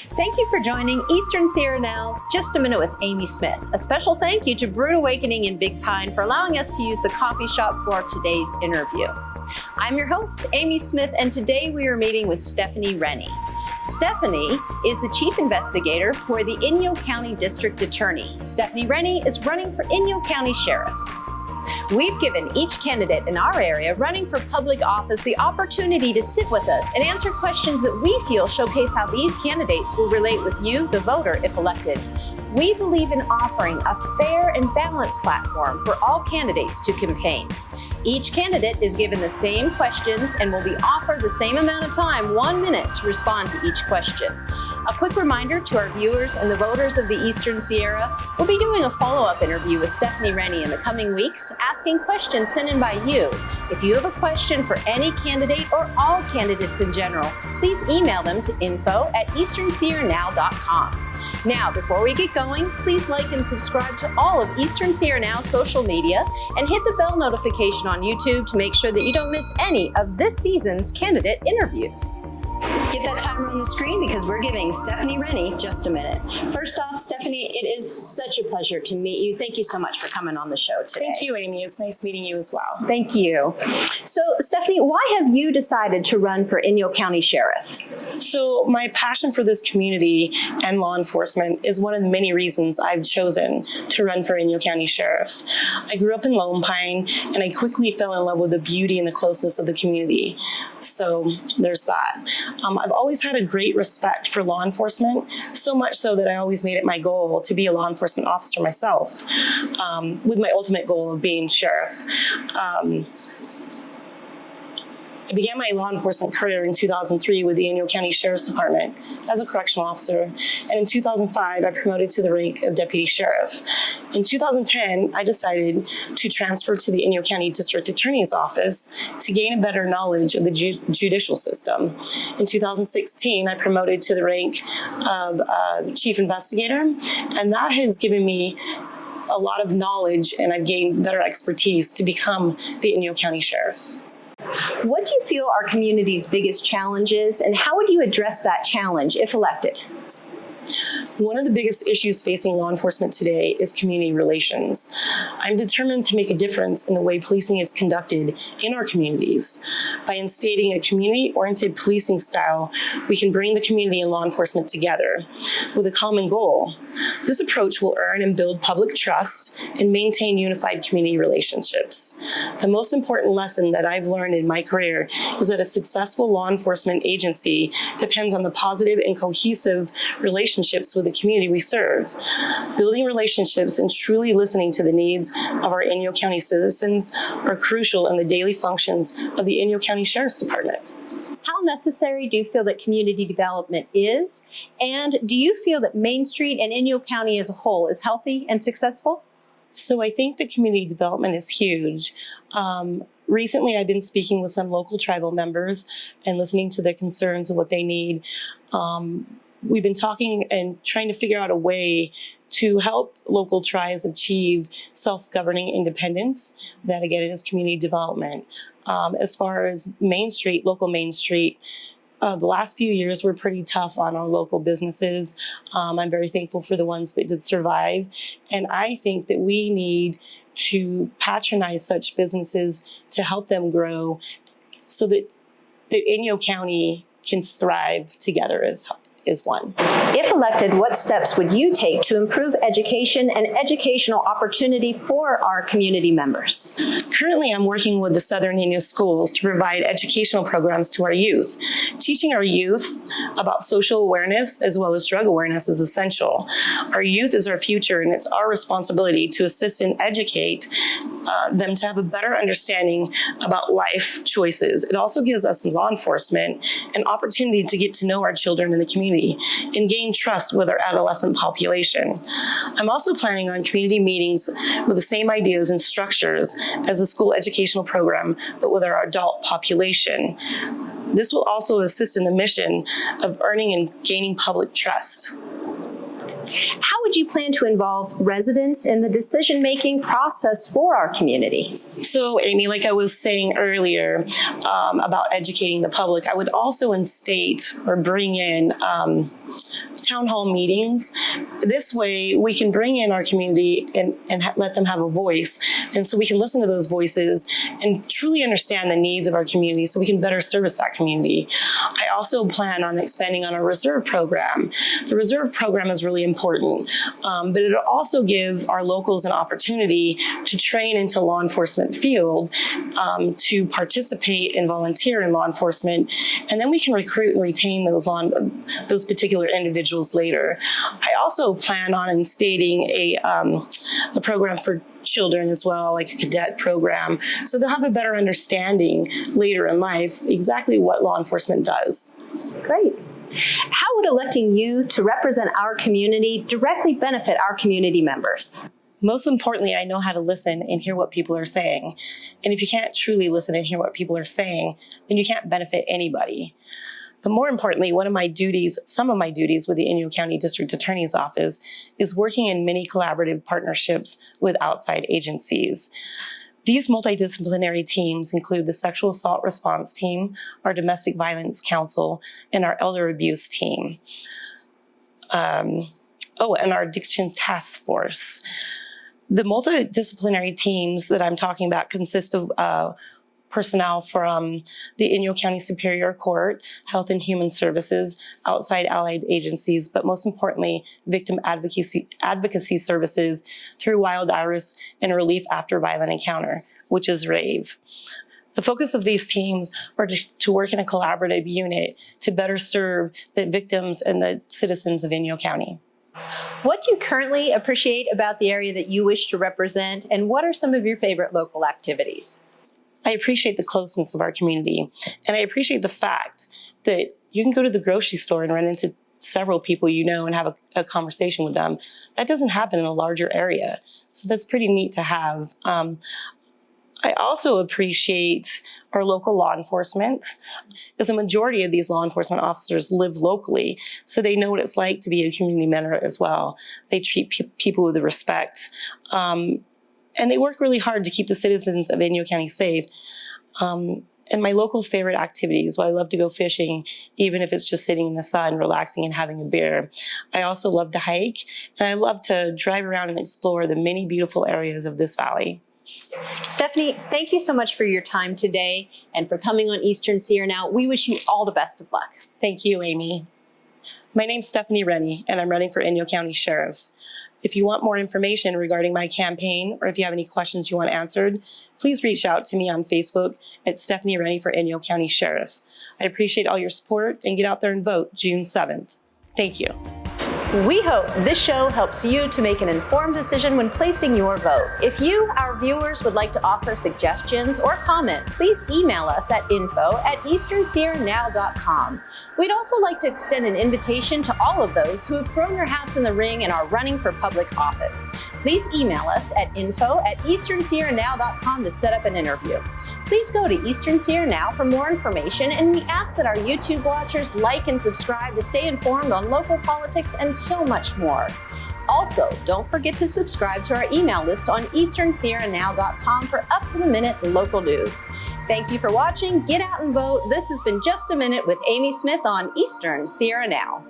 Thank you for joining Eastern Sierra Now's Just a Minute with Amy Smith. A special thank you to Brewed Awakening in Big Pine for allowing us to use the coffee shop for today's interview. I'm your host, Amy Smith, and today we are meeting with Stephanie Rennie. Stephanie is the Chief Investigator for the Inyo County District Attorney. Stephanie Rennie is running for Inyo County Sheriff. We've given each candidate in our area running for public office the opportunity to sit with us and answer questions that we feel showcase how these candidates will relate with you, the voter, if elected. We believe in offering a fair and balanced platform for all candidates to campaign. Each candidate is given the same questions and will be offered the same amount of time, 1 minute, to respond to each question. A quick reminder to our viewers and the voters of the Eastern Sierra, we'll be doing a follow-up interview with Stephanie Rennie in the coming weeks, asking questions sent in by you. If you have a question for any candidate or all candidates in general, please email them to info@easternsierranow.com. Now, before we get going, please like and subscribe to all of Eastern Sierra Now's social media and hit the bell notification on YouTube to make sure that you don't miss any of this season's candidate interviews. Get that timer on the screen because we're giving Stephanie Rennie just a minute. First off, Stephanie, it is such a pleasure to meet you. Thank you so much for coming on the show today. Thank you, Amy. It's nice meeting you as well. Thank you. So, Stephanie, why have you decided to run for Inyo County Sheriff? So my passion for this community and law enforcement is one of the many reasons I've chosen to run for Inyo County Sheriff. I grew up in Lone Pine, and I quickly fell in love with the beauty and the closeness of the community. So there's that. I've always had a great respect for law enforcement, so much so that I always made it my goal to be a law enforcement officer myself, with my ultimate goal of being sheriff. I began my law enforcement career in 2003 with the Inyo County Sheriff's Department as a correctional officer, and in 2005 I promoted to the rank of deputy sheriff. In 2010, I decided to transfer to the Inyo County District Attorney's Office to gain a better knowledge of the judicial system. In 2016, I promoted to the rank of Chief Investigator, and that has given me a lot of knowledge, and I've gained better expertise to become the Inyo County Sheriff. What do you feel are community's biggest challenges, and how would you address that challenge if elected? One of the biggest issues facing law enforcement today is community relations. I'm determined to make a difference in the way policing is conducted in our communities. By instating a community-oriented policing style, we can bring the community and law enforcement together with a common goal. This approach will earn and build public trust and maintain unified community relationships. The most important lesson that I've learned in my career is that a successful law enforcement agency depends on the positive and cohesive relationships with the community we serve. Building relationships and truly listening to the needs of our Inyo County citizens are crucial in the daily functions of the Inyo County Sheriff's Department. How necessary do you feel that community development is? And do you feel that Main Street and Inyo County as a whole is healthy and successful? So I think the community development is huge. Recently, I've been speaking with some local tribal members and listening to their concerns and what they need. We've been talking and trying to figure out a way to help local tribes achieve self-governing independence. That again is community development. As far as Main Street, local Main Street, the last few years were pretty tough on our local businesses. I'm very thankful for the ones that did survive. And I think that we need to patronize such businesses to help them grow so that Inyo County can thrive together as one. If elected, what steps would you take to improve education and educational opportunity for our community members? Currently, I'm working with the Southern Inyo schools to provide educational programs to our youth. Teaching our youth about social awareness as well as drug awareness is essential. Our youth is our future, and it's our responsibility to assist and educate them to have a better understanding about life choices. It also gives us law enforcement an opportunity to get to know our children in the community and gain trust with our adolescent population. I'm also planning on community meetings with the same ideas and structures as the school educational program, but with our adult population. This will also assist in the mission of earning and gaining public trust. How would you plan to involve residents in the decision-making process for our community? So, Amy, like I was saying earlier about educating the public, I would also instate or bring in town hall meetings. This way we can bring in our community and let them have a voice. And so we can listen to those voices and truly understand the needs of our community so we can better service that community. I also plan on expanding on our reserve program. The reserve program is really important, but it'll also give our locals an opportunity to train into law enforcement field, to participate and volunteer in law enforcement, and then we can recruit and retain those particular individuals later. I also plan on instating a program for children as well, like a cadet program, so they'll have a better understanding later in life exactly what law enforcement does. Great. How would electing you to represent our community directly benefit our community members? Most importantly, I know how to listen and hear what people are saying. And if you can't truly listen and hear what people are saying, then you can't benefit anybody. But more importantly, some of my duties with the Inyo County District Attorney's Office is working in many collaborative partnerships with outside agencies. These multidisciplinary teams include the Sexual Assault Response Team, our Domestic Violence Council, and our Elder Abuse Team. And our Addiction Task Force. The multidisciplinary teams that I'm talking about consist of personnel from the Inyo County Superior Court, Health and Human Services, outside allied agencies, but most importantly, victim advocacy services through Wild Iris and Relief After Violent Encounter, which is RAVE. The focus of these teams are to work in a collaborative unit to better serve the victims and the citizens of Inyo County. What do you currently appreciate about the area that you wish to represent, and what are some of your favorite local activities? I appreciate the closeness of our community, and I appreciate the fact that you can go to the grocery store and run into several people you know and have a conversation with them. That doesn't happen in a larger area, so that's pretty neat to have. I also appreciate our local law enforcement, because the majority of these law enforcement officers live locally, so they know what it's like to be a community member as well. They treat people with respect, and they work really hard to keep the citizens of Inyo County safe. And my local favorite activities, well, I love to go fishing, even if it's just sitting in the sun, relaxing and having a beer. I also love to hike, and I love to drive around and explore the many beautiful areas of this valley. Stephanie, thank you so much for your time today and for coming on Eastern Sierra Now. We wish you all the best of luck. Thank you, Amy. My name's Stephanie Rennie, and I'm running for Inyo County Sheriff. If you want more information regarding my campaign, or if you have any questions you want answered, please reach out to me on Facebook at Stephanie Rennie for Inyo County Sheriff. I appreciate all your support, and get out there and vote June 7th. Thank you. We hope this show helps you to make an informed decision when placing your vote. If you, our viewers, would like to offer suggestions or comment, please email us at info@easternsierranow.com. We'd also like to extend an invitation to all of those who have thrown their hats in the ring and are running for public office. Please email us at info@easternsierranow.com to set up an interview. Please go to Eastern Sierra Now for more information, and we ask that our YouTube watchers like and subscribe to stay informed on local politics and so much more. Also, don't forget to subscribe to our email list on easternsierranow.com for up-to-the-minute local news. Thank you for watching. Get out and vote. This has been Just a Minute with Amy Smith on Eastern Sierra Now.